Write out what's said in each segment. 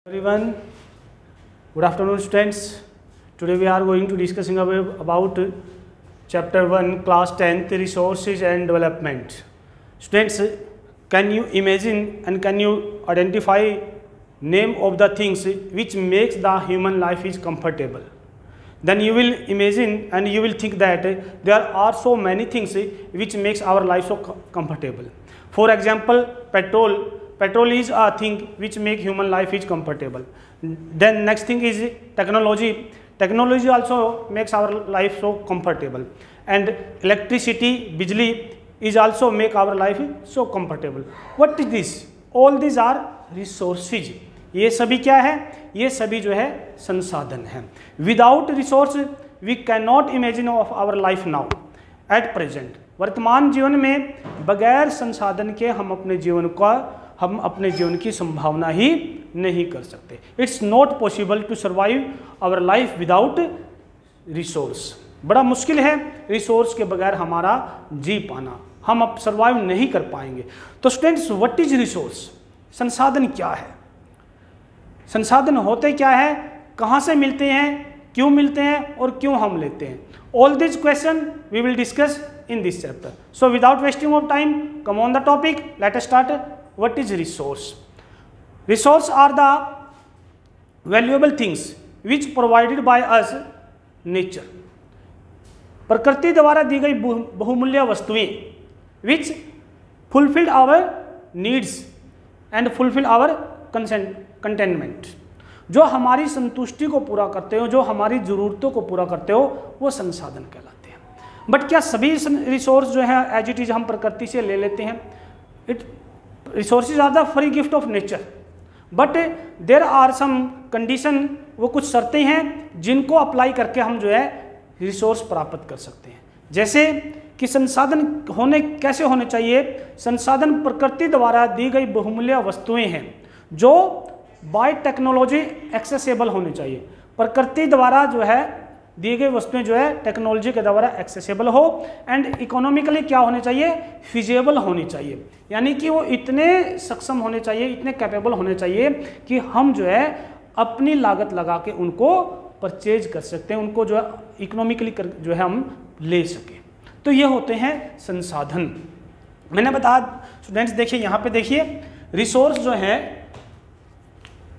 Everyone, good afternoon students. Today we are going to discussing about chapter 1 class 10th resources and development. Students, can you imagine and can you identify name of the things which makes the human life is comfortable? Then you will imagine and you will think that there are so many things which makes our life so comfortable. For example, petrol is a thing which make human life is comfortable. Then next thing is technology also makes our life so comfortable, and electricity, bijli is also make our life so comfortable. What is this? All these are resources. ये सभी क्या है? ये सभी जो है संसाधन है. Without resource we can not imagine of our life now at present. वर्तमान जीवन में बगैर संसाधन के हम अपने जीवन की संभावना ही नहीं कर सकते. It's not possible to survive our life without resource. बड़ा मुश्किल है रिसोर्स के बगैर हमारा जी पाना. हम अब सर्वाइव नहीं कर पाएंगे. तो स्टूडेंट्स, व्हाट इज रिसोर्स? संसाधन क्या है? संसाधन होते क्या है, कहाँ से मिलते हैं, क्यों मिलते हैं और क्यों हम लेते हैं? All this question we will discuss in this chapter. So without wasting of time, come on the topic. Let us start. What is resource? Resource are the valuable things which provided by us nature. प्रकृति द्वारा दी गई बहुमूल्य वस्तुएं which fulfilled our needs and fulfill our contentment. जो हमारी संतुष्टि को पूरा करते हो, जो हमारी जरूरतों को पूरा करते हो, वो संसाधन कहलाते हैं. बट क्या सभी रिसोर्स जो है एज इट इज हम प्रकृति से ले लेते हैं? Resources are the free gift of nature, but there are some condition. वो कुछ शर्तें हैं जिनको अप्लाई करके हम जो है रिसोर्स प्राप्त कर सकते हैं. जैसे कि संसाधन कैसे होने चाहिए? संसाधन प्रकृति द्वारा दी गई बहुमूल्य वस्तुएं हैं जो बाय टेक्नोलॉजी एक्सेसिबल होनी चाहिए. प्रकृति द्वारा जो है दी गई वस्तुएं जो है टेक्नोलॉजी के द्वारा एक्सेसिबल हो, एंड इकोनॉमिकली क्या होने चाहिए? फिजिबल होनी चाहिए. यानी कि वो इतने सक्षम होने चाहिए, इतने कैपेबल होने चाहिए कि हम जो है अपनी लागत लगा के उनको परचेज कर सकते हैं, उनको जो है इकोनॉमिकली जो है हम ले सकें. तो ये होते हैं संसाधन. मैंने बताया स्टूडेंट्स, देखिए यहाँ पे देखिए, रिसोर्स जो है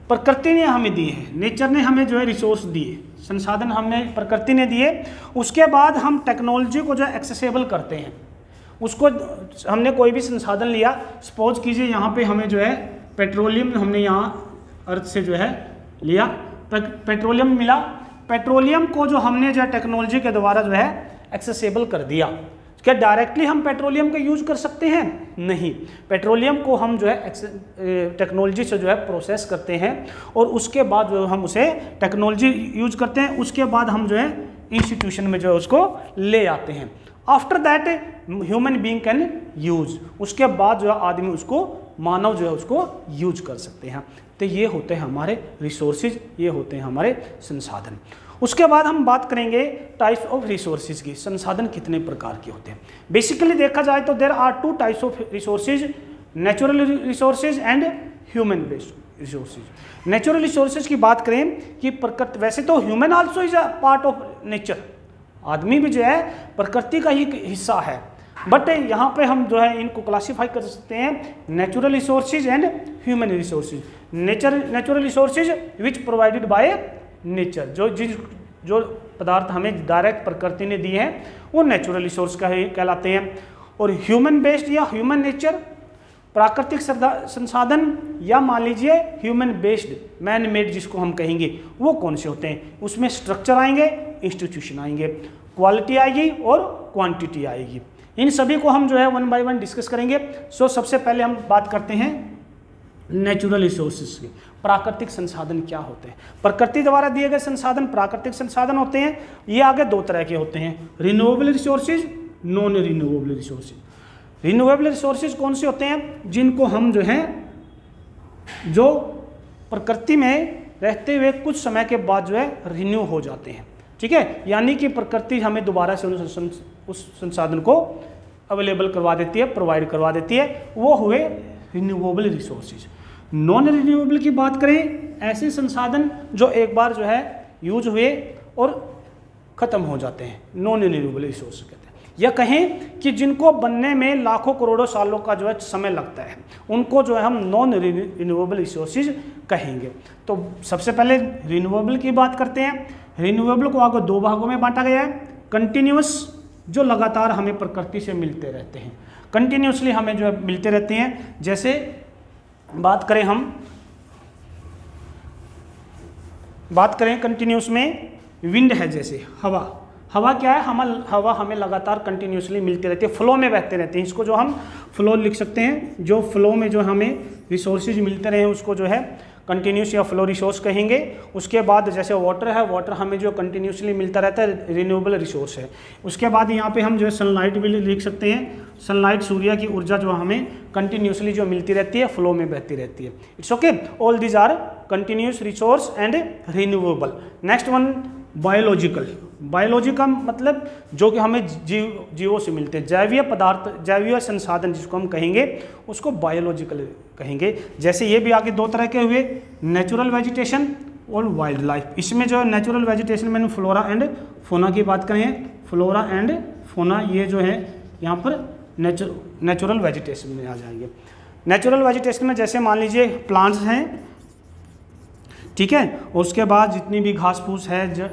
प्रकृति ने हमें दिए हैं, नेचर ने हमें जो है रिसोर्स दिए, संसाधन हमें प्रकृति ने दिए. उसके बाद हम टेक्नोलॉजी को जो है एक्सेसिबल करते हैं. उसको हमने कोई भी संसाधन लिया, सपोज कीजिए यहाँ पे हमें जो है पेट्रोलियम हमने यहाँ अर्थ से जो है लिया, पेट्रोलियम मिला. पेट्रोलियम को जो हमने जो है टेक्नोलॉजी के द्वारा जो है एक्सेसिबल कर दिया. क्या डायरेक्टली हम पेट्रोलियम का यूज कर सकते हैं? नहीं. पेट्रोलियम को हम जो है टेक्नोलॉजी से जो है प्रोसेस करते हैं और उसके बाद जो हम उसे टेक्नोलॉजी यूज करते हैं. उसके बाद हम जो है इंस्टीट्यूशन में जो है उसको ले आते हैं. After that human being can use. उसके बाद जो है आदमी उसको, मानव जो है उसको यूज कर सकते हैं. तो ये होते हैं हमारे रिसोर्सेज, ये होते हैं हमारे संसाधन. उसके बाद हम बात करेंगे टाइप्स ऑफ रिसोर्सेज की. संसाधन कितने प्रकार के होते हैं? बेसिकली देखा जाए तो there are two types of resources, natural resources and human based resources. Natural resources की बात करें कि प्रकृति, वैसे तो human also is a part of nature, आदमी भी जो है प्रकृति का ही हिस्सा है. बट यहाँ पे हम जो है इनको क्लासीफाई कर सकते हैं natural resources and human resources. Natural resources which provided by nature, जो पदार्थ हमें डायरेक्ट प्रकृति ने दिए हैं वो नेचुरल रिसोर्स कहलाते हैं. और ह्यूमन बेस्ड या ह्यूमन नेचर, प्राकृतिक संसाधन, या मान लीजिए ह्यूमन बेस्ड, मैन मेड जिसको हम कहेंगे, वो कौन से होते हैं? उसमें स्ट्रक्चर आएंगे, इंस्टीट्यूशन आएंगे, क्वालिटी आएगी और क्वांटिटी आएगी. इन सभी को हम जो है वन बाय वन डिस्कस करेंगे. सो सबसे पहले हम बात करते हैं नेचुरल रिसोर्सेज की. प्राकृतिक संसाधन क्या होते हैं? प्रकृति द्वारा दिए गए संसाधन प्राकृतिक संसाधन होते हैं. ये आगे दो तरह के होते हैं, renewable resources, non renewable resources. Renewable resources कौन से होते हैं? जिनको हम जो हैं, जो प्रकृति में रहते हुए कुछ समय के बाद जो है रिन्यू हो जाते हैं. ठीक है, यानी कि प्रकृति हमें दोबारा से उस संसाधन को अवेलेबल करवा देती है, प्रोवाइड करवा देती है. वो हुए रिन्यूएबल रिसोर्सेज. नॉन रिन्यूएबल की बात करें, ऐसे संसाधन जो एक बार जो है यूज हुए और ख़त्म हो जाते हैं, नॉन रिन्यूएबल रिसोर्स कहते हैं। या कहें कि जिनको बनने में लाखों करोड़ों सालों का जो है समय लगता है, उनको जो है हम नॉन रिन्यूएबल रिसोर्सेज कहेंगे। तो सबसे पहले रिन्यूएबल की बात करते हैं। रिन्यूएबल को आगे दो भागों में बांटा गया है। कंटिन्यूस, जो लगातार हमें प्रकृति से मिलते रहते हैं, कंटिन्यूसली हमें जो है मिलते रहते हैं। जैसे बात करें कंटिन्यूस में, विंड है, जैसे हवा क्या है, हवा हमें लगातार कंटिन्यूसली मिलती रहती है, फ्लो में बहते रहते हैं। इसको जो हम फ्लो लिख सकते हैं, जो फ्लो में जो हमें रिसोर्सेज मिलते रहे उसको जो है कंटिन्यूस या फ्लो रिसोर्स कहेंगे। उसके बाद जैसे वाटर है, वाटर हमें जो कंटिन्यूसली मिलता रहता है, रिन्यूएबल रिसोर्स है। उसके बाद यहाँ पे हम जो है सनलाइट भी लिख सकते हैं। सनलाइट, सूर्य की ऊर्जा जो हमें कंटिन्यूसली जो मिलती रहती है, फ्लो में बहती रहती है। It's okay, all these are continuous resource and renewable. Next one, biological. Biology का मतलब जो कि हमें जीवों से मिलते हैं, जैवीय पदार्थ, जैवीय संसाधन जिसको हम कहेंगे, उसको बायोलॉजिकल कहेंगे। जैसे ये भी आगे दो तरह के हुए, नेचुरल वेजिटेशन और वाइल्ड लाइफ। इसमें जो नेचुरल वेजिटेशन में फ्लोरा एंड फोना की बात करें, फ्लोरा एंड फोना ये जो है यहाँ पर नेचुरल वेजिटेशन में आ जाएंगे। नेचुरल वेजिटेशन में जैसे मान लीजिए प्लांट्स हैं, ठीक है, और उसके बाद जितनी भी घास फूस है,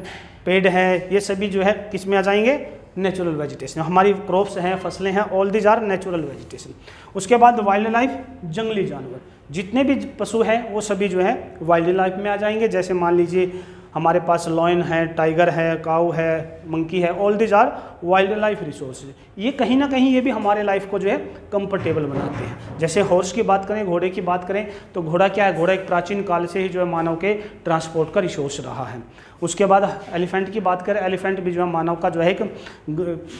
पेड़ है, ये सभी जो है किस में आ जाएंगे, नेचुरल वेजिटेशन। हमारी क्रॉप्स हैं, फसलें हैं, all these are natural vegetation. उसके बाद वाइल्ड लाइफ, जंगली जानवर, जितने भी पशु हैं वो सभी जो है वाइल्ड लाइफ में आ जाएंगे। जैसे मान लीजिए हमारे पास लॉयन है, टाइगर है, काऊ है, मंकी है, all these are wild life resources. ये कहीं ना कहीं ये भी हमारे लाइफ को जो है कंफर्टेबल बनाते हैं। जैसे हॉर्स की बात करें, घोड़े की बात करें, तो घोड़ा क्या है, घोड़ा एक प्राचीन काल से ही जो है मानव के ट्रांसपोर्ट का रिसोर्स रहा है। उसके बाद एलिफेंट की बात करें, एलिफेंट भी जो है मानव का जो है एक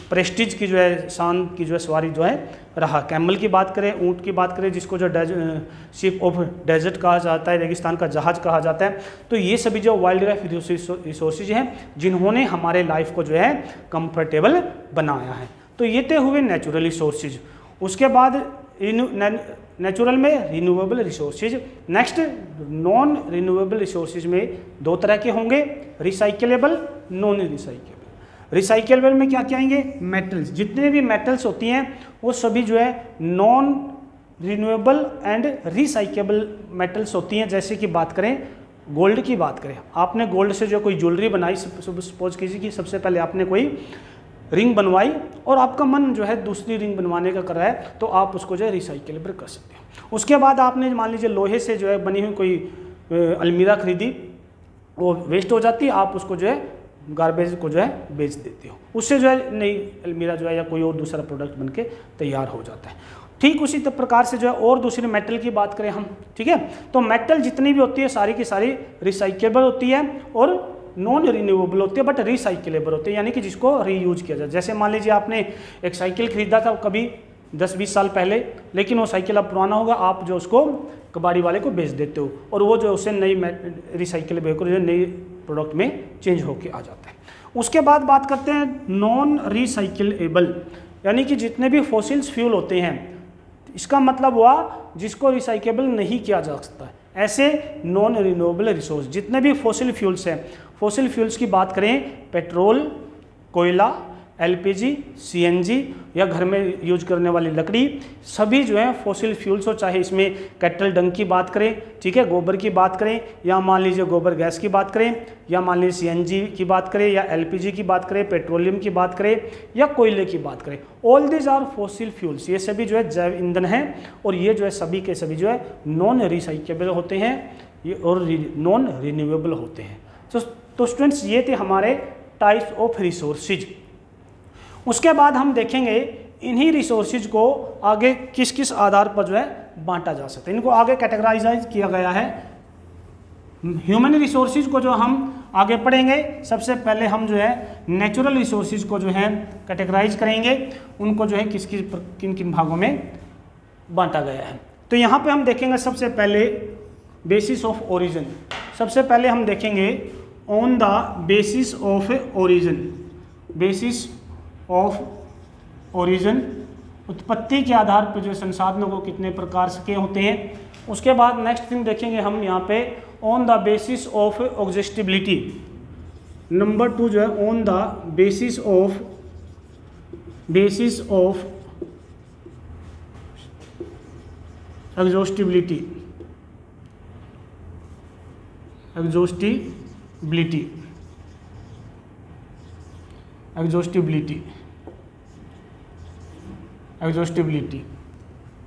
प्रेस्टीज की जो है, शान की जो है सवारी जो है रहा। कैमल की बात करें, ऊँट की बात करें, जिसको जो शिप ऑफ डेजर्ट कहा जाता है, रेगिस्तान का जहाज कहा जाता है। तो ये सभी जो वाइल्ड लाइफ रिसोर्सेज हैं जिन्होंने हमारे लाइफ को जो है कंफर्टेबल बनाया है। तो ये थे हुए नेचुरल रिसोर्सेज। उसके बाद नेचुरल में renewable resources. Next, non renewable resources में दो तरह के होंगे, रिसाइकेलेबल, नॉन रिसाइकेबल। रिसाइकेलेबल में क्या क्या आएंगे, मेटल्स, जितने भी मेटल्स होती हैं वो सभी जो है non renewable and recyclable metals होती हैं। जैसे कि बात करें गोल्ड की बात करें, आपने गोल्ड से जो कोई ज्वेलरी बनाई, सपोज कीजिए कि सबसे पहले आपने कोई रिंग बनवाई और आपका मन जो है दूसरी रिंग बनवाने का कर रहा है, तो आप उसको जो है रिसाइकेलेबल कर सकते हो। उसके बाद आपने मान लीजिए लोहे से जो है बनी हुई कोई अलमीरा खरीदी, वो वेस्ट हो जाती है, आप उसको जो है गार्बेज को जो है बेच देते हो, उससे जो है नई अलमीरा जो है या कोई और दूसरा प्रोडक्ट बनके तैयार हो जाता है। ठीक उसी प्रकार से जो है और दूसरे मेटल की बात करें हम, ठीक है, तो मेटल जितनी भी होती है सारी की सारी रिसाइकेबल होती है और नॉन रिन्यूएबल होती है, बट रिसाइकेलेबल होती है, यानी कि जिसको रीयूज किया जाए। जैसे मान लीजिए आपने एक साइकिल खरीदा था कभी 10-20 साल पहले, लेकिन वो साइकिल अब पुराना होगा, आप जो उसको कबाड़ी वाले को बेच देते हो और वो जो उसे नई रिसाइकेलेबल होकर जो नई प्रोडक्ट में चेंज होकर आ जाता है। उसके बाद बात करते हैं नॉन रिसाइकेलेबल, यानी कि जितने भी फॉसिल्स फ्यूल होते हैं, इसका मतलब हुआ जिसको रिसाइकेबल नहीं किया जा सकता। ऐसे नॉन रिन्यूएबल रिसोर्स जितने भी फॉसिल फ्यूल्स हैं, फॉसिल फ्यूल्स की बात करें, पेट्रोल, कोयला, एलपीजी, सीएनजी या घर में यूज करने वाली लकड़ी, सभी जो है फॉसिल फ्यूल्स हो, चाहे इसमें कैटल डंग की बात करें, ठीक है, गोबर की बात करें, या मान लीजिए गोबर गैस की बात करें, या मान लीजिए सीएनजी की बात करें, या एलपीजी की बात करें, पेट्रोलियम की बात करें, या कोयले की बात करें, all this are fossil fuels. ये सभी जो है जैव ईंधन हैं और ये जो है सभी के सभी जो है नॉन रिसाइकेबल होते हैं ये और नॉन रिन्यूएबल होते हैं। तो स्टूडेंट्स ये थे हमारे टाइप्स ऑफ रिसोर्सेज। उसके बाद हम देखेंगे इन्हीं रिसोर्सेज को आगे किस किस आधार पर जो है बांटा जा सकता है। इनको आगे कैटेगराइज किया गया है। ह्यूमन रिसोर्सेज को जो हम आगे पढ़ेंगे, सबसे पहले हम जो है नेचुरल रिसोर्सेज को जो है कैटेगराइज करेंगे, उनको जो है किन किन भागों में बांटा गया है। तो यहाँ पे हम देखेंगे सबसे पहले बेसिस ऑफ ओरिजिन। सबसे पहले हम देखेंगे on the basis of origin, basis of origin उत्पत्ति के आधार पर जो संसाधनों को कितने प्रकार के होते हैं। उसके बाद नेक्स्ट थिंग देखेंगे हम यहाँ पे on the basis of exhaustibility. Number 2 जो है on the basis of exhaustibility.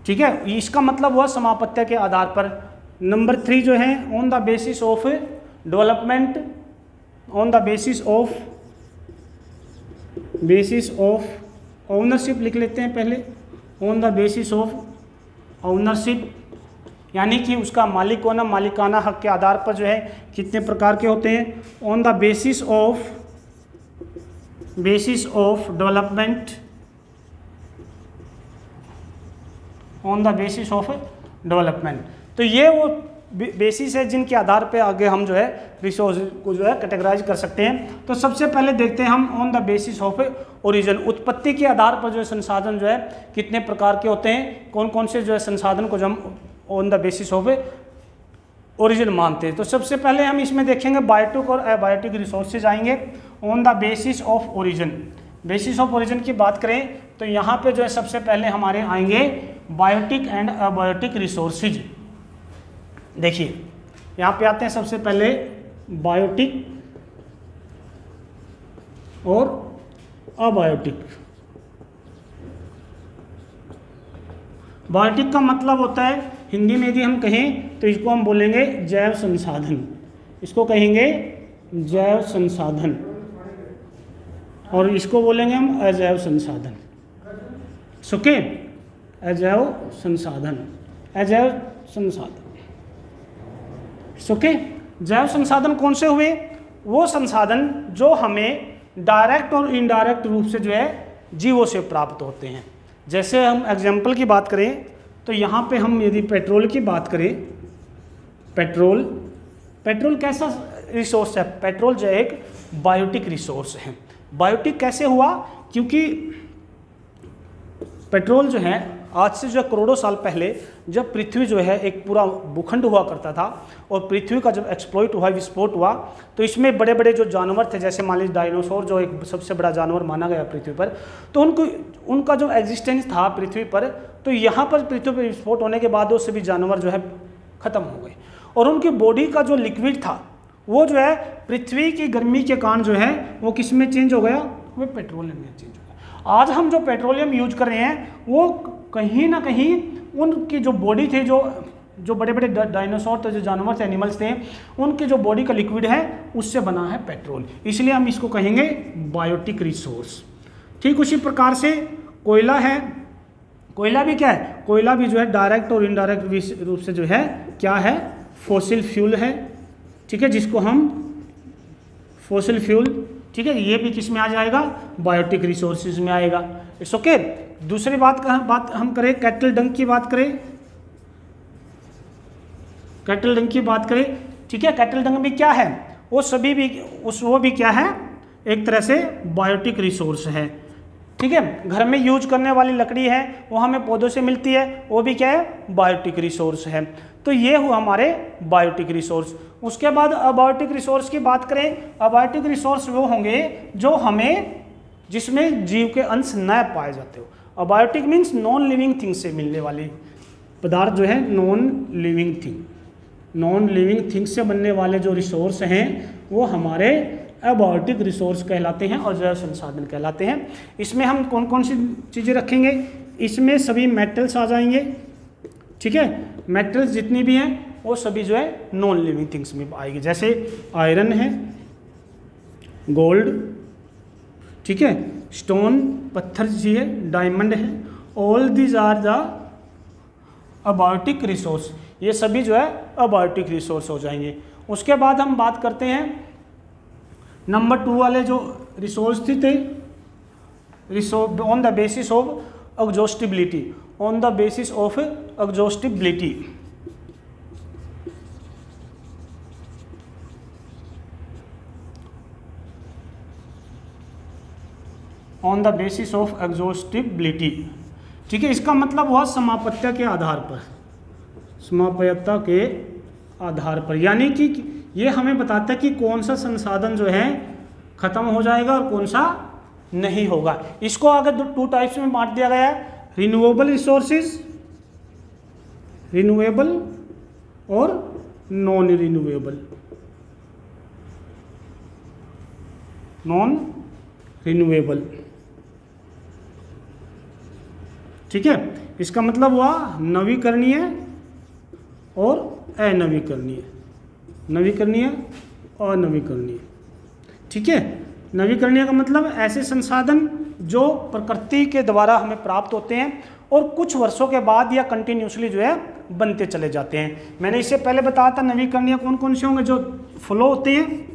ठीक है, इसका मतलब हुआ समापत्ति के आधार पर। नंबर 3 जो है on the basis of development, on the basis of ownership लिख लेते हैं पहले। On the basis of ownership यानी कि उसका मालिकाना हक के आधार पर जो है कितने प्रकार के होते हैं। On the basis of development, on the basis of development. तो ये वो बेसिस है जिनके आधार पे आगे हम जो है रिसोर्स को जो है कैटेगराइज कर सकते हैं। तो सबसे पहले देखते हैं हम on the basis of origin, उत्पत्ति के आधार पर जो है संसाधन जो है कितने प्रकार के होते हैं, कौन कौन से जो है संसाधन को जो हम on the basis of origin मानते हैं। तो सबसे पहले हम इसमें देखेंगे बायोटिक और अबायोटिक रिसोर्सेज आएंगे। On the basis of origin, basis of origin की बात करें तो यहाँ पे जो है सबसे पहले हमारे आएंगे बायोटिक एंड अबायोटिक रिसोर्सेज। देखिए यहाँ पे आते हैं सबसे पहले बायोटिक और अबायोटिक। बायोटिक का मतलब होता है, हिंदी में यदि हम कहें तो इसको हम बोलेंगे जैव संसाधन, इसको कहेंगे जैव संसाधन, और इसको बोलेंगे हम अजैव संसाधन। ओके, अजैव संसाधन, अजैव संसाधन। ओके, जैव संसाधन कौन से हुए? वो संसाधन जो हमें डायरेक्ट और इनडायरेक्ट रूप से जो है जीवों से प्राप्त होते हैं। जैसे हम एग्जाम्पल की बात करें तो यहाँ पे हम यदि पेट्रोल की बात करें, पेट्रोल कैसा रिसोर्स है? पेट्रोल जो है एक बायोटिक रिसोर्स है। बायोटिक कैसे हुआ? क्योंकि पेट्रोल जो है आज से जो करोड़ों साल पहले जब पृथ्वी जो है एक पूरा भूखंड हुआ करता था और पृथ्वी का जब एक्सप्लॉइट हुआ, विस्फोट हुआ, तो इसमें बड़े बड़े जो जानवर थे, जैसे मान लीजिए डायनासोर जो एक सबसे बड़ा जानवर माना गया पृथ्वी पर, तो उनका जो एग्जिस्टेंस था पृथ्वी पर, तो यहाँ पर पृथ्वी पर विस्फोट होने के बाद वो सभी जानवर जो है ख़त्म हो गए और उनकी बॉडी का जो लिक्विड था वो जो है पृथ्वी की गर्मी के कारण जो है वो किस में चेंज हो गया? वो पेट्रोलियम में चेंज हो गया। आज हम जो पेट्रोलियम यूज कर रहे हैं वो कहीं ना कहीं उनकी जो बॉडी थे, जो बड़े बड़े डायनासोर थे, जो जानवर थे, एनिमल्स थे, उनकी जो बॉडी का लिक्विड है उससे बना है पेट्रोल, इसलिए हम इसको कहेंगे बायोटिक रिसोर्स। ठीक उसी प्रकार से कोयला है, कोयला भी क्या है? कोयला भी जो है डायरेक्ट और इनडायरेक्ट रूप से जो है क्या है? फॉसिल फ्यूल है। ठीक है, जिसको हम फॉसिल फ्यूल, ठीक है, ये भी किस में आ जाएगा? बायोटिक रिसोर्सेज में आएगा। It's okay. दूसरी बात हम करें, कैटल डंग की बात करें, कैटल डंग की बात करें, ठीक है, कैटल डंग भी क्या है? वो सभी भी वो भी क्या है? एक तरह से बायोटिक रिसोर्स है। ठीक है, घर में यूज करने वाली लकड़ी है वो हमें पौधों से मिलती है, वो भी क्या है? बायोटिक रिसोर्स है। तो ये हुआ हमारे बायोटिक रिसोर्स। उसके बाद अबायोटिक रिसोर्स की बात करें, अबायोटिक रिसोर्स वो होंगे जो हमें, जिसमें जीव के अंश न पाए जाते हो। Abiotic means non living thing से मिलने वाली पदार्थ जो है, नॉन लिविंग थिंग से बनने वाले जो रिसोर्स हैं वो हमारे अबायोटिक रिसोर्स कहलाते हैं और जैव संसाधन कहलाते हैं। इसमें हम कौन कौन सी चीज़ें रखेंगे? इसमें सभी मेटल्स आ जाएंगे। ठीक है, मेटल्स जितनी भी हैं वो सभी जो है नॉन लिविंग थिंग्स में आएगी, जैसे आयरन है, गोल्ड, ठीक है, स्टोन पत्थर जी है, डायमंड है, all these are the abiotic resource. ये सभी जो है अबायोटिक रिसोर्स हो जाएंगे। उसके बाद हम बात करते हैं नंबर 2 वाले जो रिसोर्स थे, on the basis of exhaustibility, on the basis of exhaustibility. On the basis of exhaustibility, ठीक है, इसका मतलब हुआ समापत्ति के आधार पर, समापयता के आधार पर, यानी कि ये हमें बताता है कि कौन सा संसाधन जो है खत्म हो जाएगा और कौन सा नहीं होगा। इसको अगर 2 टाइप्स में बांट दिया गया है, रिन्यूएबल रिसोर्सेज, रिन्यूएबल और नॉन रिन्यूएबल, नॉन रिन्यूएबल। ठीक है, इसका मतलब हुआ नवीकरणीय और अनवीकरणीय, नवीकरणीय और अनवीकरणीय। ठीक है, नवीकरणीय का मतलब ऐसे संसाधन जो प्रकृति के द्वारा हमें प्राप्त होते हैं और कुछ वर्षों के बाद या कंटिन्यूसली जो है बनते चले जाते हैं। मैंने इससे पहले बताया था नवीकरणीय कौन कौन से होंगे, जो फ्लो होते हैं,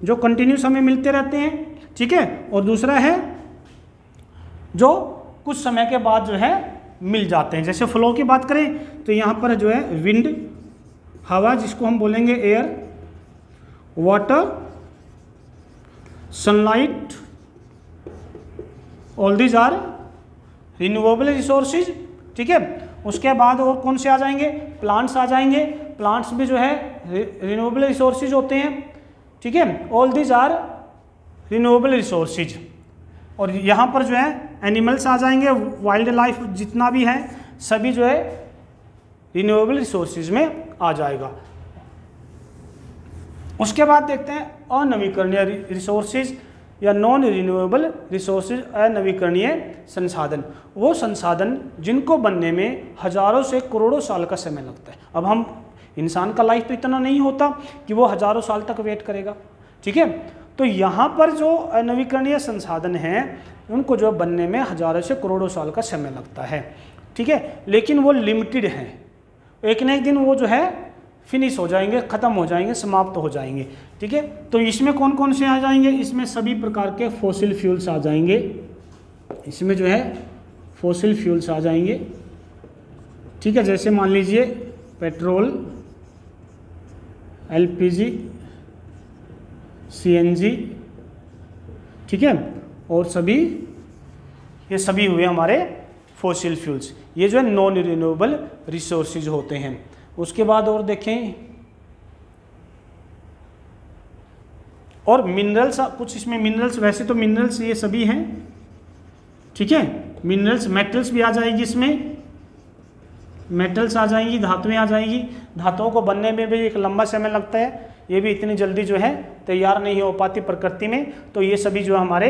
जो कंटिन्यूस हमें मिलते रहते हैं। ठीक है, और दूसरा है जो कुछ समय के बाद जो है मिल जाते हैं। जैसे फ्लो की बात करें तो यहाँ पर जो है विंड, हवा जिसको हम बोलेंगे air, water, sunlight, all these are renewable resources. ठीक है, उसके बाद और कौन से आ जाएंगे, प्लांट्स आ जाएंगे। प्लांट्स भी जो है रिन्यूएबल रिसोर्सेज होते हैं। ठीक है, all these are renewable resources. और यहाँ पर जो है एनिमल्स आ जाएंगे, वाइल्ड लाइफ जितना भी है सभी जो है रिन्यूएबल रिसोर्सेज में आ जाएगा। उसके बाद देखते हैं अनवीकरणीय रिसोर्सेज या नॉन रिन्यूएबल रिसोर्सेज, अनवीकरणीय संसाधन, वो संसाधन जिनको बनने में हजारों से करोड़ों साल का समय लगता है। अब हम इंसान का लाइफ तो इतना नहीं होता कि वो हजारों साल तक वेट करेगा। ठीक है, तो यहाँ पर जो अनवीकरणीय संसाधन हैं उनको जो बनने में हजारों से करोड़ों साल का समय लगता है। ठीक है, लेकिन वो लिमिटेड हैं, एक न एक दिन वो जो है फिनिश हो जाएंगे, ख़त्म हो जाएंगे, समाप्त हो जाएंगे। ठीक है, तो इसमें कौन कौन से आ जाएंगे, इसमें सभी प्रकार के फॉसिल फ्यूल्स आ जाएंगे, इसमें जो है फॉसिल फ्यूल्स आ जाएंगे। ठीक है, जैसे मान लीजिए पेट्रोल, एलपीजी, सीएनजी। ठीक है, और सभी ये सभी हुए हमारे फॉसिल फ्यूल्स, ये जो है नॉन रिन्यूएबल रिसोर्सेज होते हैं। उसके बाद और देखें, और मिनरल्स, कुछ इसमें मिनरल्स, वैसे तो मिनरल्स ये सभी हैं। ठीक है, मिनरल्स, मेटल्स भी आ जाएगी, इसमें मेटल्स आ जाएंगी, धातुएं आ जाएंगी। धातुओं को बनने में भी एक लंबा समय लगता है, ये भी इतनी जल्दी जो है तैयार नहीं हो पाती प्रकृति में। तो ये सभी जो हमारे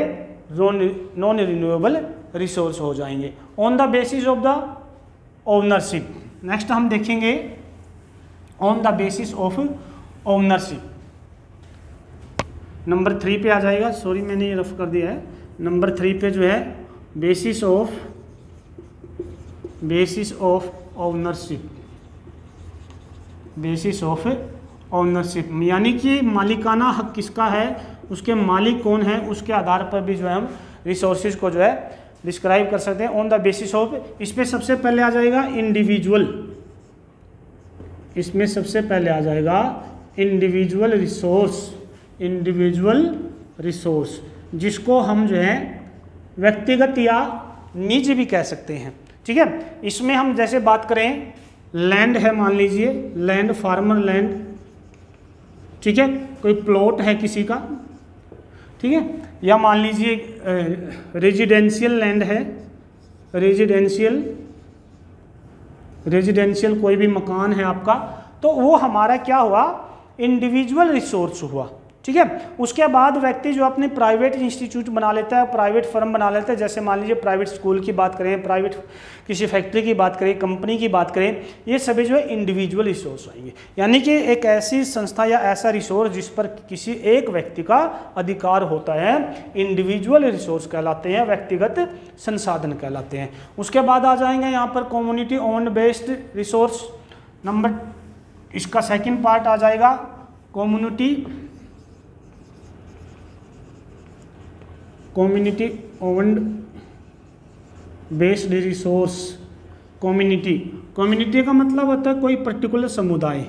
नॉन रिन्यूएबल रिसोर्स हो जाएंगे on the basis of the ownership. Next हम देखेंगे on the basis of ownership, number 3 पे आ जाएगा। सॉरी मैंने ये रफ कर दिया है। नंबर 3 पे जो है basis of ownership, basis of ownership यानी कि मालिकाना हक किसका है, उसके मालिक कौन है, उसके आधार पर भी जो है हम रिसोर्सेज को जो है डिस्क्राइब कर सकते हैं ऑन द बेसिस ऑफ। इसमें सबसे पहले आ जाएगा इंडिविजुअल, इसमें सबसे पहले आ जाएगा इंडिविजुअल रिसोर्स, इंडिविजुअल रिसोर्स जिसको हम जो है व्यक्तिगत या निजी भी कह सकते हैं। ठीक है, इसमें हम जैसे बात करें लैंड है, मान लीजिए लैंड, फार्मर लैंड। ठीक है, कोई प्लॉट है किसी का, ठीक है, या मान लीजिए रेजिडेंशियल लैंड है, रेजिडेंशियल कोई भी मकान है आपका, तो वो हमारा क्या हुआ, इंडिविजुअल रिसोर्स हुआ। ठीक है, उसके बाद व्यक्ति जो अपने प्राइवेट इंस्टीट्यूट बना लेता है, प्राइवेट फर्म बना लेता है, जैसे मान लीजिए प्राइवेट स्कूल की बात करें, प्राइवेट किसी फैक्ट्री की बात करें, कंपनी की बात करें, ये सभी जो है इंडिविजुअल रिसोर्स आएंगे। यानी कि एक ऐसी संस्था या ऐसा रिसोर्स जिस पर किसी एक व्यक्ति का अधिकार होता है, इंडिविजुअल रिसोर्स कहलाते हैं, व्यक्तिगत संसाधन कहलाते हैं। उसके बाद आ जाएंगे यहाँ पर community owned based resource, number इसका सेकेंड पार्ट आ जाएगा community owned based resource. Community का मतलब होता है कोई पर्टिकुलर समुदाय।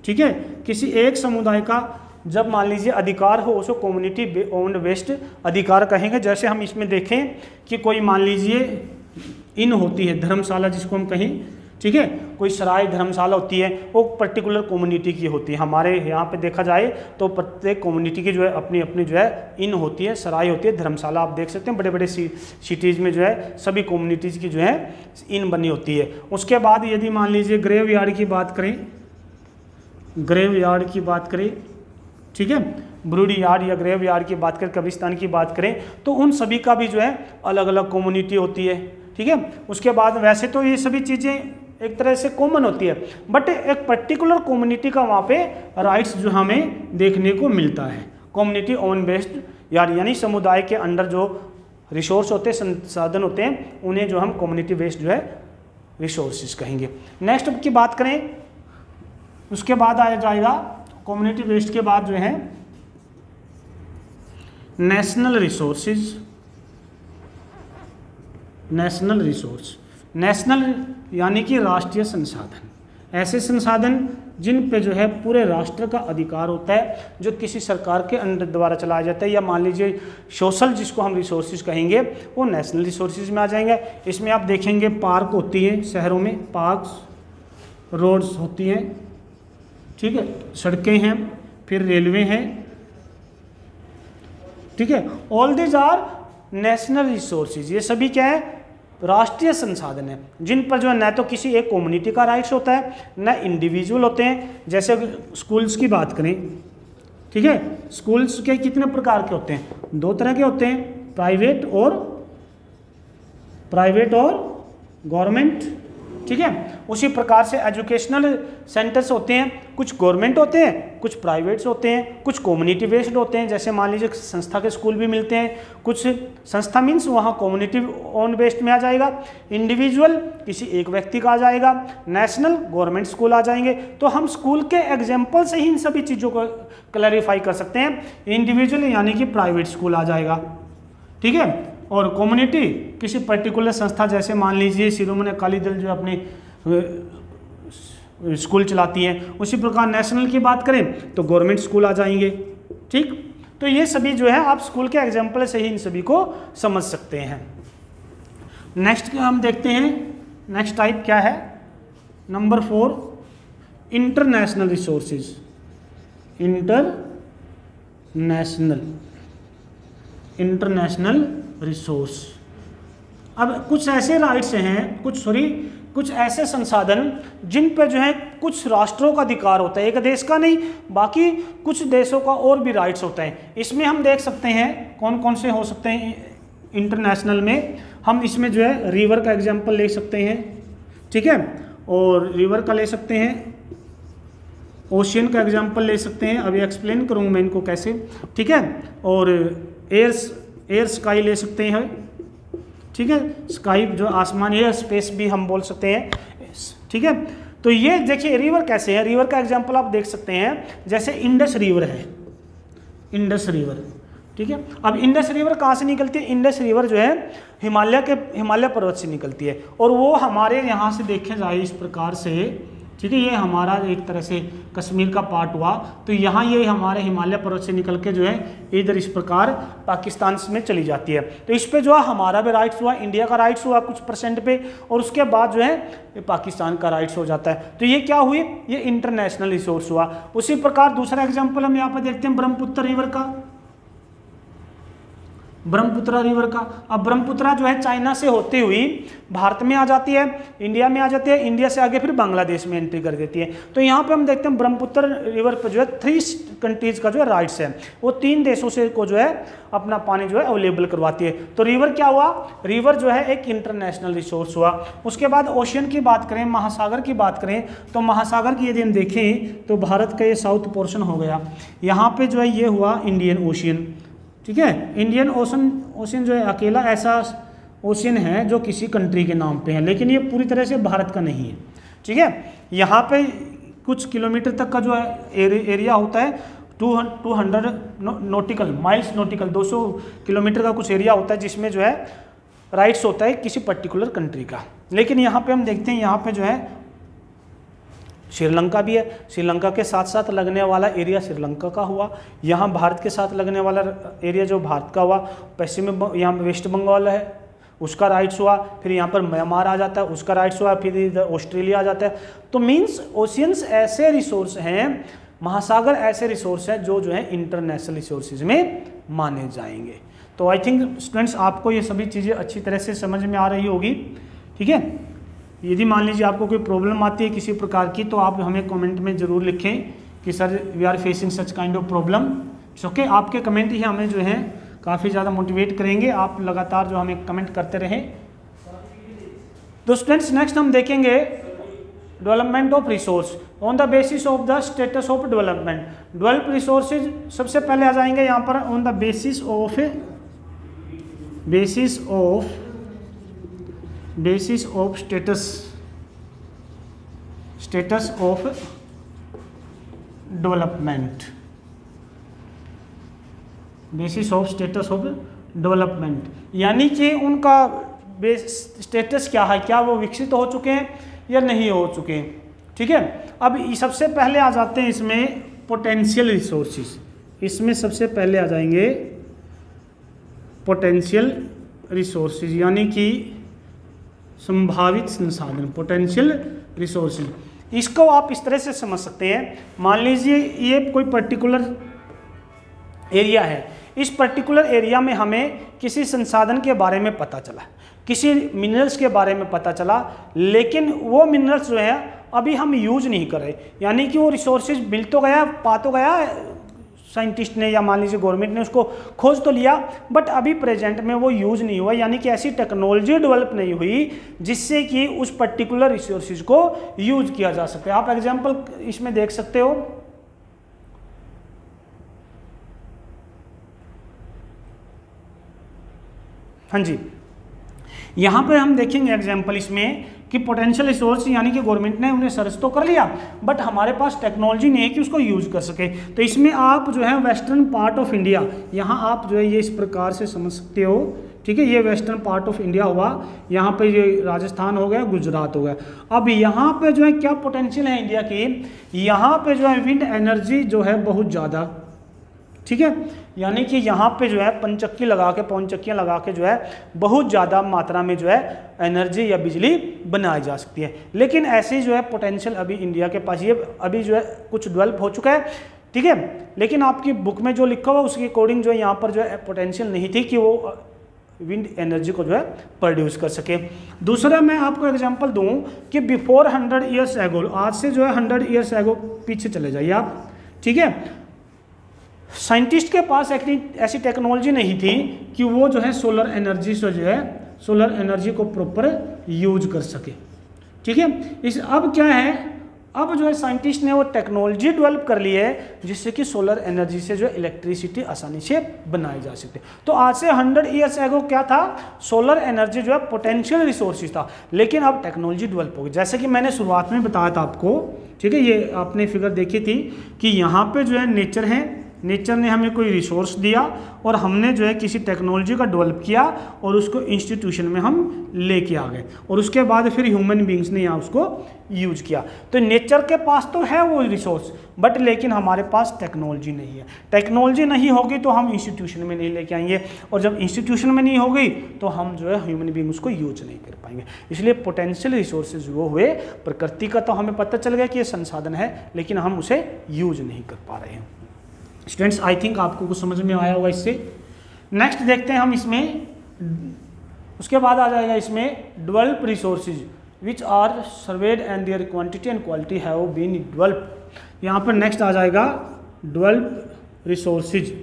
ठीक है, किसी एक समुदाय का जब मान लीजिए अधिकार हो उसको कम्युनिटी ओन्ड बेस्ड अधिकार कहेंगे। जैसे हम इसमें देखें कि कोई मान लीजिए इन होती है, धर्मशाला जिसको हम कहें, ठीक है, कोई सराय धर्मशाला होती है, वो पर्टिकुलर कम्युनिटी की होती है। हमारे यहाँ पे देखा जाए तो प्रत्येक कम्युनिटी की जो है अपनी अपनी जो है इन होती है, सराय होती है, धर्मशाला आप देख सकते हैं बड़े बड़े सिटीज़ में जो है सभी कम्युनिटीज़ की जो है इन बनी होती है। उसके बाद यदि मान लीजिए ग्रेव यार्ड की बात करें, ग्रेव यार्ड की बात करें, ठीक है, ब्रूड यार्ड या ग्रेव यार्ड की बात करें, कब्रिस्तान की बात करें, तो उन सभी का भी जो है अलग अलग कम्युनिटी होती है, ठीक है। उसके बाद वैसे तो ये सभी चीज़ें एक तरह से कॉमन होती है, बट एक पर्टिकुलर कम्युनिटी का वहाँ पे राइट्स जो हमें देखने को मिलता है। कम्युनिटी ओन बेस्ड यानी समुदाय के अंडर जो रिसोर्स होते हैं, संसाधन होते हैं, उन्हें जो हम कम्युनिटी बेस्ड जो है रिसोर्सेज कहेंगे। नेक्स्ट की बात करें, उसके बाद आ जाएगा कम्युनिटी बेस्ड के बाद जो है national resources. National resource, national यानी कि राष्ट्रीय संसाधन, ऐसे संसाधन जिन पे जो है पूरे राष्ट्र का अधिकार होता है, जो किसी सरकार के अंडर द्वारा चलाया जाता है, या मान लीजिए सोशल जिसको हम रिसोर्सेज कहेंगे, वो नेशनल रिसोर्सेज में आ जाएंगे। इसमें आप देखेंगे पार्क होती है शहरों में, पार्क्स, रोड्स होती हैं, ठीक है, सड़कें हैं, फिर रेलवे हैं, ठीक है, all these are national resources. ये सभी क्या है, राष्ट्रीय संसाधन है, जिन पर जो है न तो किसी एक कम्युनिटी का राइट्स होता है, न इंडिविजुअल होते हैं। जैसे स्कूल्स की बात करें, ठीक है, स्कूल्स के कितने प्रकार के होते हैं, दो तरह के होते हैं, प्राइवेट और गवर्नमेंट, ठीक है। उसी प्रकार से एजुकेशनल सेंटर्स होते हैं, कुछ गवर्नमेंट होते हैं, कुछ प्राइवेट्स होते हैं, कुछ कम्युनिटी बेस्ड होते हैं। जैसे मान लीजिए संस्था के स्कूल भी मिलते हैं, कुछ संस्था मीन्स वहाँ कम्युनिटी ओन बेस्ड में आ जाएगा, इंडिविजुअल किसी एक व्यक्ति का आ जाएगा, नेशनल गवर्नमेंट स्कूल आ जाएंगे। तो हम स्कूल के एग्जाम्पल से ही इन सभी चीज़ों को क्लैरिफाई कर सकते हैं। इंडिविजुअल यानी कि प्राइवेट स्कूल आ जाएगा, ठीक है, और कम्युनिटी किसी पर्टिकुलर संस्था, जैसे मान लीजिए शिरोमणि अकाली दल जो अपनी स्कूल चलाती हैं। उसी प्रकार नेशनल की बात करें तो गवर्नमेंट स्कूल आ जाएंगे, ठीक। तो ये सभी जो है आप स्कूल के एग्जाम्पल से ही इन सभी को समझ सकते हैं। नेक्स्ट हम देखते हैं, नेक्स्ट टाइप क्या है, number 4, international resources. International resource. अब कुछ ऐसे राइट्स हैं, कुछ ऐसे संसाधन जिन पर जो है कुछ राष्ट्रों का अधिकार होता है, एक देश का नहीं, बाकी कुछ देशों का और भी राइट्स होता है। इसमें हम देख सकते हैं कौन कौन से हो सकते हैं इंटरनेशनल में। हम इसमें जो है रिवर का एग्जांपल ले सकते हैं, ठीक है, और रिवर का ले सकते हैं, ओशियन का एग्जांपल ले सकते हैं, अभी एक्सप्लेन करूँगा मैं इनको कैसे, ठीक है, और एयर स्काई ले सकते हैं, ठीक है, स्काई जो आसमान, एयर स्पेस भी हम बोल सकते हैं, ठीक है। तो ये देखिए रिवर कैसे है, रिवर का एग्जांपल आप देख सकते हैं, जैसे इंडस रिवर है, इंडस रिवर, ठीक है। अब इंडस रिवर कहाँ से निकलती है, इंडस रिवर जो है हिमालय पर्वत से निकलती है, और वो हमारे यहाँ से देखे जाए इस प्रकार से, ठीक है, ये हमारा एक तरह से कश्मीर का पार्ट हुआ, तो यहाँ ये हमारे हिमालय पर्वत से निकल के जो है इधर इस प्रकार पाकिस्तान में चली जाती है। तो इस पे जो है हमारा भी राइट्स हुआ, इंडिया का राइट्स हुआ कुछ % पे, और उसके बाद जो है पाकिस्तान का राइट्स हो जाता है। तो ये क्या हुई, ये इंटरनेशनल रिसोर्स हुआ। उसी प्रकार दूसरा एग्जाम्पल हम यहाँ पर देखते हैं ब्रह्मपुत्र रिवर का, ब्रह्मपुत्रा रिवर का। अब ब्रह्मपुत्रा जो है चाइना से होती हुई भारत में आ जाती है, इंडिया में आ जाती है, इंडिया से आगे फिर बांग्लादेश में एंट्री कर देती है। तो यहाँ पे हम देखते हैं ब्रह्मपुत्र रिवर पर जो है 3 कंट्रीज का जो है राइट्स है, वो 3 देशों से को जो है अपना पानी जो है अवेलेबल करवाती है। तो रिवर क्या हुआ, रिवर जो है एक इंटरनेशनल रिसोर्स हुआ। उसके बाद ओशियन की बात करें, महासागर की बात करें, तो महासागर की यदि हम देखें तो भारत का ये साउथ पोर्शन हो गया, यहाँ पे जो है ये हुआ इंडियन ओशियन, ठीक है। इंडियन ओशन जो है अकेला ऐसा ओशियन है जो किसी कंट्री के नाम पे है, लेकिन ये पूरी तरह से भारत का नहीं है, ठीक है। यहाँ पे कुछ किलोमीटर तक का जो है एरिया होता है, 200 नॉटिकल माइल्स, नॉटिकल 200 किलोमीटर का कुछ एरिया होता है, जिसमें जो है राइट्स होता है किसी पर्टिकुलर कंट्री का। लेकिन यहाँ पे हम देखते हैं, यहाँ पे जो है श्रीलंका भी है, श्रीलंका के साथ साथ लगने वाला एरिया श्रीलंका का हुआ, यहाँ भारत के साथ लगने वाला एरिया जो भारत का हुआ, पश्चिम यहाँ वेस्ट बंगाल है, उसका राइट्स हुआ, फिर यहाँ पर म्यांमार आ जाता है, उसका राइट्स हुआ, फिर इधर ऑस्ट्रेलिया आ जाता है। तो मीन्स ओशियंस ऐसे रिसोर्स हैं, महासागर ऐसे रिसोर्स हैं जो है इंटरनेशनल रिसोर्सेज में माने जाएंगे। तो आई थिंक स्टूडेंट्स आपको ये सभी चीज़ें अच्छी तरह से समझ में आ रही होगी, ठीक है। यदि मान लीजिए आपको कोई प्रॉब्लम आती है किसी प्रकार की, तो आप हमें कमेंट में ज़रूर लिखें कि sir we are facing such kind of problem. Okay, आपके कमेंट ही हमें जो है काफ़ी ज़्यादा मोटिवेट करेंगे, आप लगातार जो हमें कमेंट करते रहें। तो स्टूडेंट्स नेक्स्ट हम देखेंगे development of resource on the basis of the status of development. Develop resources सबसे पहले आ जाएंगे यहाँ पर on the basis of status of development, basis of status of development, यानी कि उनका स्टेटस क्या है, क्या वो विकसित हो चुके हैं या नहीं हो चुके हैं, ठीक है। अब सबसे पहले आ जाते हैं इसमें पोटेंशियल रिसोर्सेज, इसमें सबसे पहले आ जाएंगे पोटेंशियल रिसोर्सेज यानी कि संभावित संसाधन, पोटेंशियल रिसोर्सेज। इसको आप इस तरह से समझ सकते हैं, मान लीजिए ये कोई पर्टिकुलर एरिया है, इस पर्टिकुलर एरिया में हमें किसी संसाधन के बारे में पता चला, किसी मिनरल्स के बारे में पता चला, लेकिन वो मिनरल्स जो है अभी हम यूज नहीं कर रहे, यानी कि वो रिसोर्सेज मिल तो गया, पा तो गया, साइंटिस्ट ने या मान लीजिए गवर्नमेंट ने उसको खोज तो लिया, बट अभी प्रेजेंट में वो यूज नहीं हुआ, यानी कि ऐसी टेक्नोलॉजी डेवलप नहीं हुई जिससे कि उस पर्टिकुलर रिसोर्सेज को यूज किया जा सकता है। आप एग्जांपल इसमें देख सकते हो, हाँ जी, यहाँ पर हम देखेंगे एग्जाम्पल इसमें कि पोटेंशियल रिसोर्स यानी कि गवर्नमेंट ने उन्हें सर्च तो कर लिया, बट हमारे पास टेक्नोलॉजी नहीं है कि उसको यूज कर सके। तो इसमें आप जो है वेस्टर्न पार्ट ऑफ इंडिया, यहाँ आप जो है ये इस प्रकार से समझ सकते हो, ठीक है। ये वेस्टर्न पार्ट ऑफ इंडिया हुआ, यहाँ पे ये राजस्थान हो गया, गुजरात हो गया। अब यहाँ पे जो है क्या पोटेंशियल है इंडिया की, यहाँ पे जो है विंड एनर्जी जो है बहुत ज़्यादा, ठीक है, यानी कि यहाँ पे जो है पंचक्की लगा के, पवन चक्कियाँ लगा के जो है बहुत ज़्यादा मात्रा में जो है एनर्जी या बिजली बनाई जा सकती है। लेकिन ऐसी जो है पोटेंशियल अभी इंडिया के पास ये अभी जो है कुछ डेवलप हो चुका है, ठीक है, लेकिन आपकी बुक में जो लिखा हुआ उसके अकॉर्डिंग जो है यहाँ पर जो है पोटेंशियल नहीं थी कि वो विंड एनर्जी को जो है प्रोड्यूस कर सके। दूसरा मैं आपको एग्जांपल दूं कि बिफोर 100 ईयर्स एगो, आज से जो है 100 ईयर्स एगो पीछे चले जाइए आप, ठीक है, साइंटिस्ट के पास ऐसी टेक्नोलॉजी नहीं थी कि वो जो है सोलर एनर्जी से जो है सोलर एनर्जी को प्रॉपर यूज कर सके, ठीक है। इस अब क्या है, अब जो है साइंटिस्ट ने वो टेक्नोलॉजी डेवलप कर ली है जिससे कि सोलर एनर्जी से जो इलेक्ट्रिसिटी आसानी से बनाई जा सकती है। तो आज से 100 ईयर्स एगो क्या था, सोलर एनर्जी जो है पोटेंशियल रिसोर्सेज था, लेकिन अब टेक्नोलॉजी डेवलप हो गई। जैसे कि मैंने शुरुआत में बताया था आपको, ठीक है, ये आपने फिगर देखी थी कि यहाँ पे जो है नेचर है, नेचर ने हमें कोई रिसोर्स दिया और हमने जो है किसी टेक्नोलॉजी का डेवलप किया और उसको इंस्टीट्यूशन में हम लेके आ गए और उसके बाद फिर ह्यूमन बींग्स ने यहाँ उसको यूज किया। तो नेचर के पास तो है वो रिसोर्स, बट लेकिन हमारे पास टेक्नोलॉजी नहीं है। टेक्नोलॉजी नहीं होगी तो हम इंस्टीट्यूशन में नहीं लेके आएंगे, और जब इंस्टीट्यूशन में नहीं होगी तो हम जो है ह्यूमन बींग उसको यूज नहीं कर पाएंगे। इसलिए पोटेंशियल रिसोर्सेज वो हुए, प्रकृति का तो हमें पता चल गया कि ये संसाधन है, लेकिन हम उसे यूज नहीं कर पा रहे हैं। स्टूडेंट्स आई थिंक आपको कुछ समझ में आया होगा इससे। नेक्स्ट देखते हैं हम इसमें, उसके बाद आ जाएगा इसमें develop resources which are surveyed and there quantity and quality have been develop. यहाँ पर नेक्स्ट आ जाएगा डेवलप रिसोर्सेज,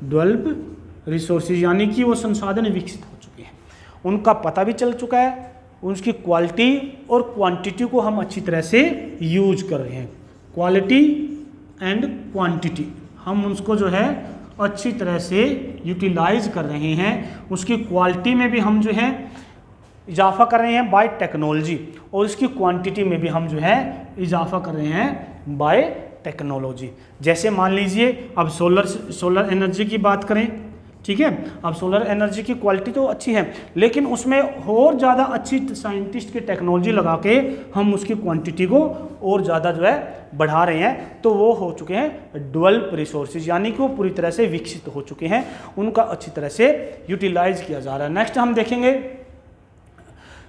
डेवलप रिसोर्सेज यानी कि वो संसाधन विकसित हो चुके हैं, उनका पता भी चल चुका है, उसकी क्वालिटी और क्वांटिटी को हम अच्छी तरह से यूज कर रहे हैं। क्वालिटी एंड क्वांटिटी हम उसको जो है अच्छी तरह से यूटिलाइज कर रहे हैं, उसकी क्वालिटी में भी हम जो है इजाफा कर रहे हैं बाय टेक्नोलॉजी, और उसकी क्वांटिटी में भी हम जो है इजाफा कर रहे हैं बाय टेक्नोलॉजी। जैसे मान लीजिए अब सोलर एनर्जी की बात करें, ठीक है। अब सोलर एनर्जी की क्वालिटी तो अच्छी है, लेकिन उसमें और ज़्यादा अच्छी साइंटिस्ट की टेक्नोलॉजी लगा के हम उसकी क्वांटिटी को और ज़्यादा जो है बढ़ा रहे हैं, तो वो हो चुके हैं डेवलप रिसोर्सेज, यानी कि वो पूरी तरह से विकसित हो चुके हैं, उनका अच्छी तरह से यूटिलाइज किया जा रहा है। नेक्स्ट हम देखेंगे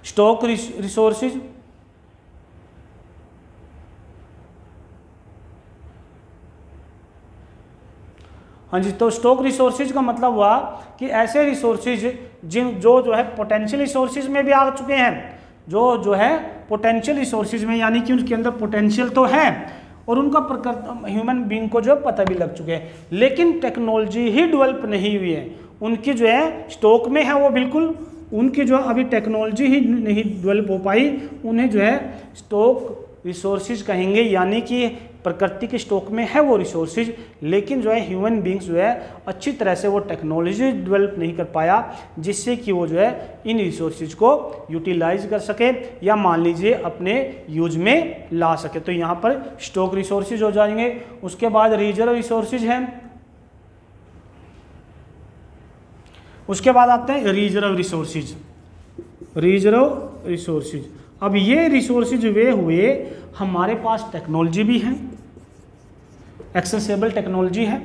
स्टॉक रिसोर्सेज। हाँ जी, तो स्टॉक रिसोर्सेज का मतलब हुआ कि ऐसे रिसोर्सेज जो है पोटेंशियल रिसोर्सेज में भी आ चुके हैं, जो है पोटेंशियल रिसोर्सेज में, यानी कि उनके अंदर पोटेंशियल तो है और उनका ह्यूमन बीइंग को जो पता भी लग चुके हैं, लेकिन टेक्नोलॉजी ही डेवलप नहीं हुई है। उनकी जो है स्टॉक में है वो बिल्कुल, उनकी जो अभी टेक्नोलॉजी ही नहीं डेवलप हो पाई, उन्हें जो है स्टॉक रिसोर्सेज कहेंगे, यानी कि प्रकृति के स्टॉक में है वो रिसोर्सेज, लेकिन जो है ह्यूमन बींग्स जो है अच्छी तरह से वो टेक्नोलॉजी डेवलप नहीं कर पाया जिससे कि वो जो है इन रिसोर्सेज को यूटिलाइज कर सके या मान लीजिए अपने यूज में ला सके। तो यहाँ पर स्टॉक रिसोर्सेज हो जाएंगे। उसके बाद रिजर्व रिसोर्सेज हैं, उसके बाद आते हैं रिजर्व रिसोर्सेज। रिजर्व रिसोर्सेज, अब ये रिसोर्सेज वे हुए हमारे पास टेक्नोलॉजी भी है, एक्सेसिबल टेक्नोलॉजी है,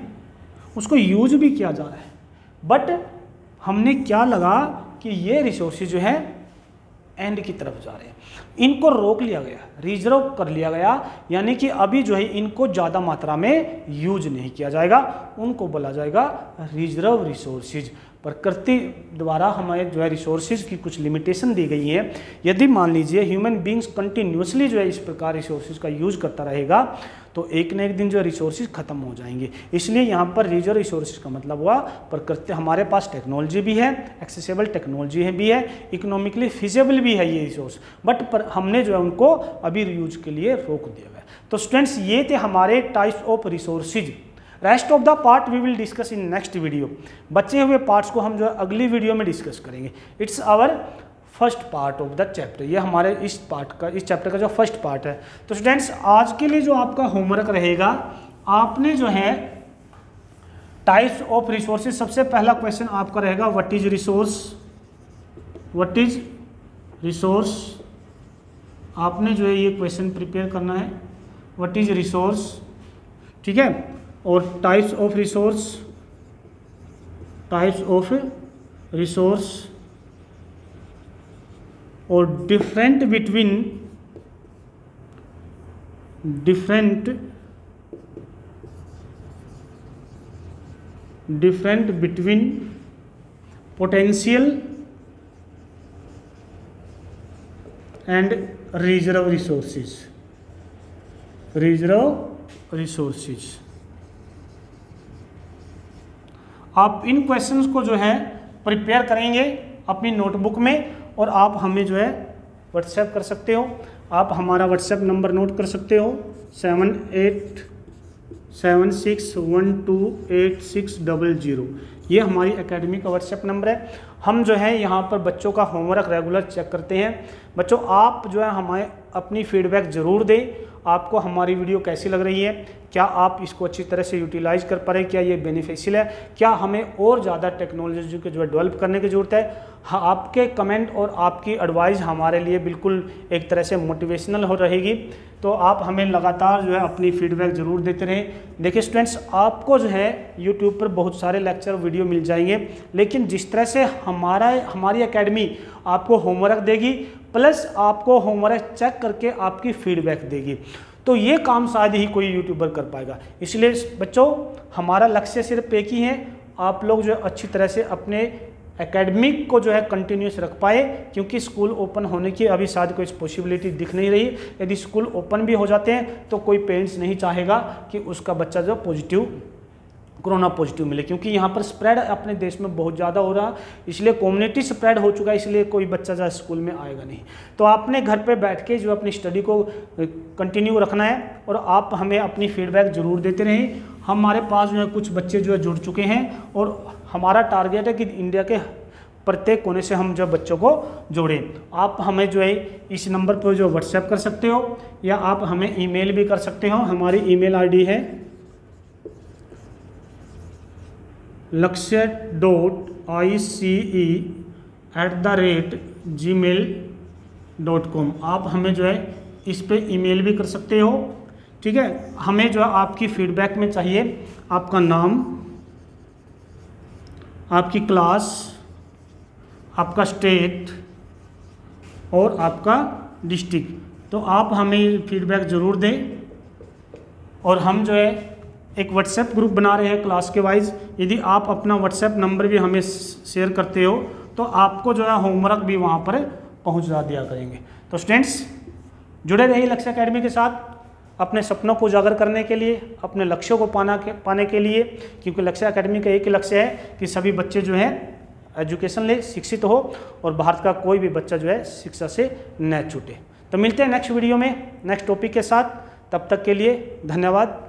उसको यूज भी किया जा रहा है, बट हमने क्या लगा कि ये रिसोर्सेज जो है एंड की तरफ जा रहे हैं, इनको रोक लिया गया, रिजर्व कर लिया गया, यानी कि अभी जो है इनको ज़्यादा मात्रा में यूज नहीं किया जाएगा, उनको बोला जाएगा रिजर्व रिसोर्सेज। प्रकृति द्वारा हमें जो है रिसोर्सेज की कुछ लिमिटेशन दी गई है। यदि मान लीजिए ह्यूमन बींग्स कंटिन्यूसली जो है इस प्रकार रिसोर्सेज का यूज करता रहेगा तो एक न एक दिन जो रिसोर्सेज खत्म हो जाएंगे। इसलिए यहाँ पर रिजर्व रिसोर्सेज का मतलब हुआ प्रकृति, हमारे पास टेक्नोलॉजी भी है, एक्सेसिबल टेक्नोलॉजी भी है, इकोनॉमिकली फिजिबल भी है ये रिसोर्स, बट पर हमने जो है उनको अभी यूज के लिए रोक दिया है। तो स्टूडेंट्स ये थे हमारे types of resources. Rest of the part we will discuss in next video. बचे हुए पार्ट्स को हम जो है अगली वीडियो में डिस्कस करेंगे। It's our first part of the chapter, ये हमारे इस चैप्टर का जो फर्स्ट पार्ट है। तो स्टूडेंट्स आज के लिए जो आपका होमवर्क रहेगा, आपने जो है टाइप्स ऑफ रिसोर्सेज, सबसे पहला क्वेश्चन आपका रहेगा what is resource, what is resource. आपने जो है ये क्वेश्चन प्रिपेयर करना है, व्हाट इज रिसोर्स, ठीक है। और types of resource, types of resource और different between potential and reserve resources, reserve resources. आप इन क्वेश्चंस को जो है प्रिपेयर करेंगे अपनी नोटबुक में और आप हमें जो है व्हाट्सएप कर सकते हो। आप हमारा व्हाट्सएप नंबर नोट कर सकते हो 7876128600। ये हमारी एकेडमी का व्हाट्सएप नंबर है। हम जो है यहाँ पर बच्चों का होमवर्क रेगुलर चेक करते हैं। बच्चों आप जो है हमें अपनी फीडबैक ज़रूर दें, आपको हमारी वीडियो कैसी लग रही है, क्या आप इसको अच्छी तरह से यूटिलाइज कर पा रहे हैं, क्या ये बेनिफिशियल है, क्या हमें और ज़्यादा टेक्नोलॉजी को जो है डेवलप करने की ज़रूरत है। हाँ, आपके कमेंट और आपकी एडवाइस हमारे लिए बिल्कुल एक तरह से मोटिवेशनल हो रहेगी। तो आप हमें लगातार जो है अपनी फीडबैक ज़रूर देते रहें। देखिए स्टूडेंट्स, आपको जो है यूट्यूब पर बहुत सारे लेक्चर वीडियो मिल जाएंगे, लेकिन जिस तरह से हमारी एकेडमी आपको होमवर्क देगी प्लस आपको होमवर्क चेक करके आपकी फीडबैक देगी, तो ये काम शायद ही कोई यूट्यूबर कर पाएगा। इसलिए बच्चों हमारा लक्ष्य सिर्फ एक ही है, आप लोग जो अच्छी तरह से अपने एकेडमिक को जो है कंटिन्यूस रख पाए, क्योंकि स्कूल ओपन होने की अभी शायद कोई पॉसिबिलिटी दिख नहीं रही। यदि स्कूल ओपन भी हो जाते हैं तो कोई पेरेंट्स नहीं चाहेगा कि उसका बच्चा जो कोरोना पॉजिटिव मिले, क्योंकि यहाँ पर स्प्रेड अपने देश में बहुत ज़्यादा हो रहा, इसलिए कम्युनिटी स्प्रेड हो चुका है, इसलिए कोई बच्चा जो स्कूल में आएगा नहीं। तो आपने घर पे बैठ के जो अपनी स्टडी को कंटिन्यू रखना है और आप हमें अपनी फीडबैक ज़रूर देते रहें। हमारे पास जो है कुछ बच्चे जो है जुड़ चुके हैं और हमारा टारगेट है कि इंडिया के प्रत्येक कोने से हम जो बच्चों को जोड़ें। आप हमें जो है इस नंबर पर जो व्हाट्सएप कर सकते हो या आप हमें ईमेल भी कर सकते हो। हमारी ईमेल आईडी है lakshat.ice@gmail.com। आप हमें जो है इस पे ईमेल भी कर सकते हो, ठीक है। हमें जो है आपकी फीडबैक में चाहिए आपका नाम, आपकी क्लास, आपका स्टेट और आपका डिस्ट्रिक्ट। तो आप हमें फीडबैक ज़रूर दें। और हम जो है एक व्हाट्सएप ग्रुप बना रहे हैं क्लास के वाइज। यदि आप अपना व्हाट्सएप नंबर भी हमें शेयर करते हो तो आपको जो है होमवर्क भी वहाँ पर पहुँचा दिया करेंगे। तो स्टूडेंट्स जुड़े रहिए लक्ष्य एकेडमी के साथ अपने सपनों को उजागर करने के लिए, अपने लक्ष्यों को पाने के लिए, क्योंकि लक्ष्य एकेडमी का एक ही लक्ष्य है कि सभी बच्चे जो हैं एजुकेशन ले, शिक्षित हो और भारत का कोई भी बच्चा जो है शिक्षा से न छूटे। तो मिलते हैं नेक्स्ट वीडियो में नेक्स्ट टॉपिक के साथ। तब तक के लिए धन्यवाद।